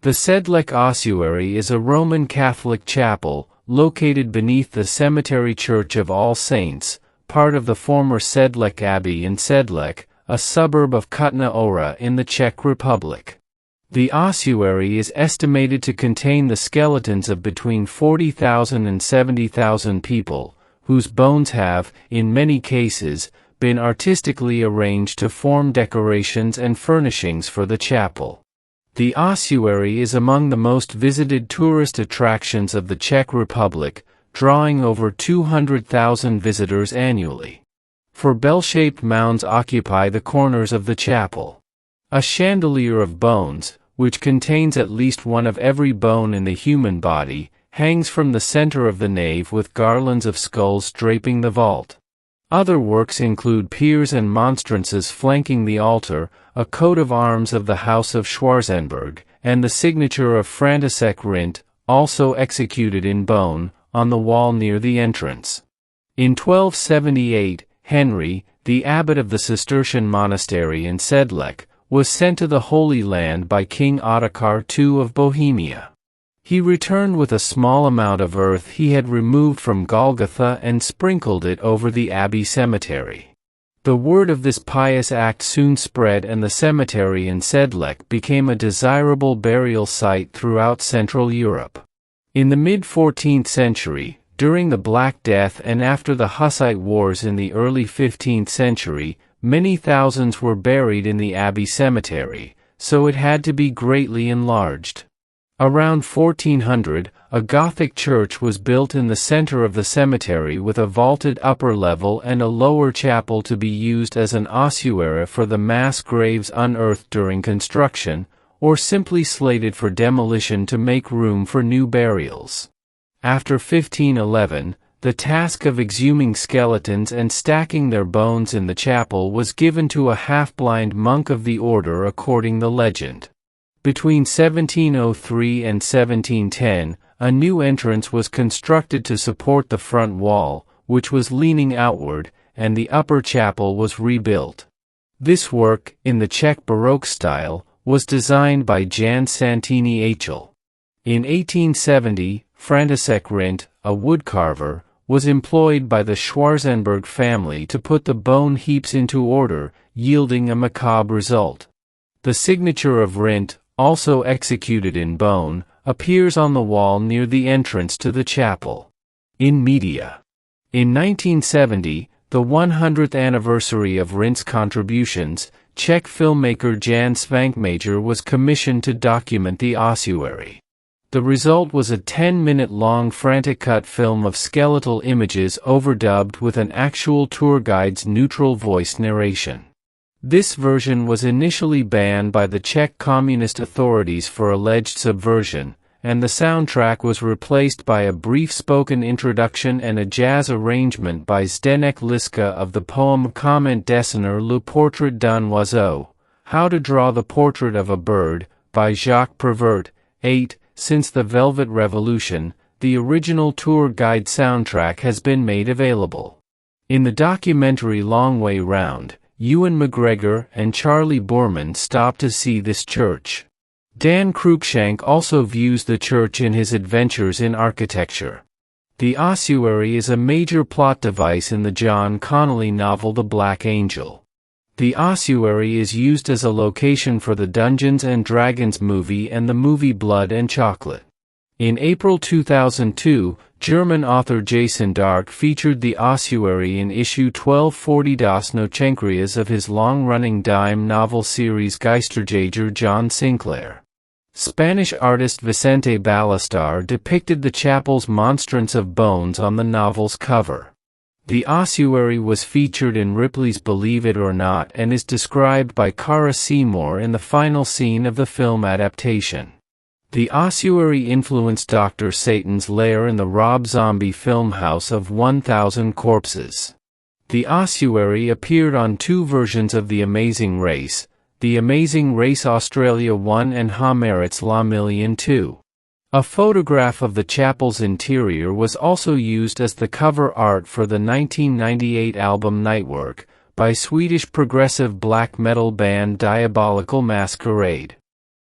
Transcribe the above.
The Sedlec Ossuary is a Roman Catholic chapel, located beneath the Cemetery Church of All Saints, part of the former Sedlec Abbey in Sedlec, a suburb of Kutna Hora in the Czech Republic. The ossuary is estimated to contain the skeletons of between 40,000 and 70,000 people, whose bones have, in many cases, been artistically arranged to form decorations and furnishings for the chapel. The ossuary is among the most visited tourist attractions of the Czech Republic, drawing over 200,000 visitors annually. Four bell-shaped mounds occupy the corners of the chapel. A chandelier of bones, which contains at least one of every bone in the human body, hangs from the center of the nave with garlands of skulls draping the vault. Other works include piers and monstrances flanking the altar, a coat of arms of the House of Schwarzenberg, and the signature of František Rint, also executed in bone, on the wall near the entrance. In 1278, Henry, the abbot of the Cistercian monastery in Sedlec, was sent to the Holy Land by King Ottokar II of Bohemia. He returned with a small amount of earth he had removed from Golgotha and sprinkled it over the abbey cemetery. The word of this pious act soon spread, and the cemetery in Sedlec became a desirable burial site throughout Central Europe. In the mid-14th century, during the Black Death and after the Hussite Wars in the early 15th century, many thousands were buried in the abbey cemetery, so it had to be greatly enlarged. Around 1400, a Gothic church was built in the center of the cemetery with a vaulted upper level and a lower chapel to be used as an ossuary for the mass graves unearthed during construction, or simply slated for demolition to make room for new burials. After 1511, the task of exhuming skeletons and stacking their bones in the chapel was given to a half-blind monk of the order according to legend. Between 1703 and 1710, a new entrance was constructed to support the front wall, which was leaning outward, and the upper chapel was rebuilt. This work, in the Czech Baroque style, was designed by Jan Santini Achel. In 1870, František Rint, a woodcarver, was employed by the Schwarzenberg family to put the bone heaps into order, yielding a macabre result. The signature of Rint, also executed in bone, appears on the wall near the entrance to the chapel. In media. In 1970, the 100th anniversary of Rint's contributions, Czech filmmaker Jan Svankmajer was commissioned to document the ossuary. The result was a 10-minute-long frantic cut film of skeletal images overdubbed with an actual tour guide's neutral voice narration. This version was initially banned by the Czech communist authorities for alleged subversion, and the soundtrack was replaced by a brief spoken introduction and a jazz arrangement by Zdeněk Liska of the poem Comment dessiner le portrait d'un oiseau, How to Draw the Portrait of a Bird, by Jacques Prévert. 8. Since the Velvet Revolution, the original tour guide soundtrack has been made available. In the documentary Long Way Round, Ewan McGregor and Charlie Boorman stopped to see this church. Dan Cruikshank also views the church in his Adventures in Architecture. The ossuary is a major plot device in the John Connolly novel The Black Angel. The ossuary is used as a location for the Dungeons & Dragons movie and the movie Blood and Chocolate. In April 2002, German author Jason Dark featured the ossuary in issue 1240 Das Nochenkrias of his long-running dime novel series Geisterjäger John Sinclair. Spanish artist Vicente Ballestar depicted the chapel's monstrance of bones on the novel's cover. The ossuary was featured in Ripley's Believe It or Not and is described by Cara Seymour in the final scene of the film adaptation. The ossuary influenced Dr. Satan's lair in the Rob Zombie film House of 1000 Corpses. The ossuary appeared on two versions of The Amazing Race, The Amazing Race Australia 1 and Ha Merit's La Million 2. A photograph of the chapel's interior was also used as the cover art for the 1998 album Nightwork, by Swedish progressive black metal band Diabolical Masquerade.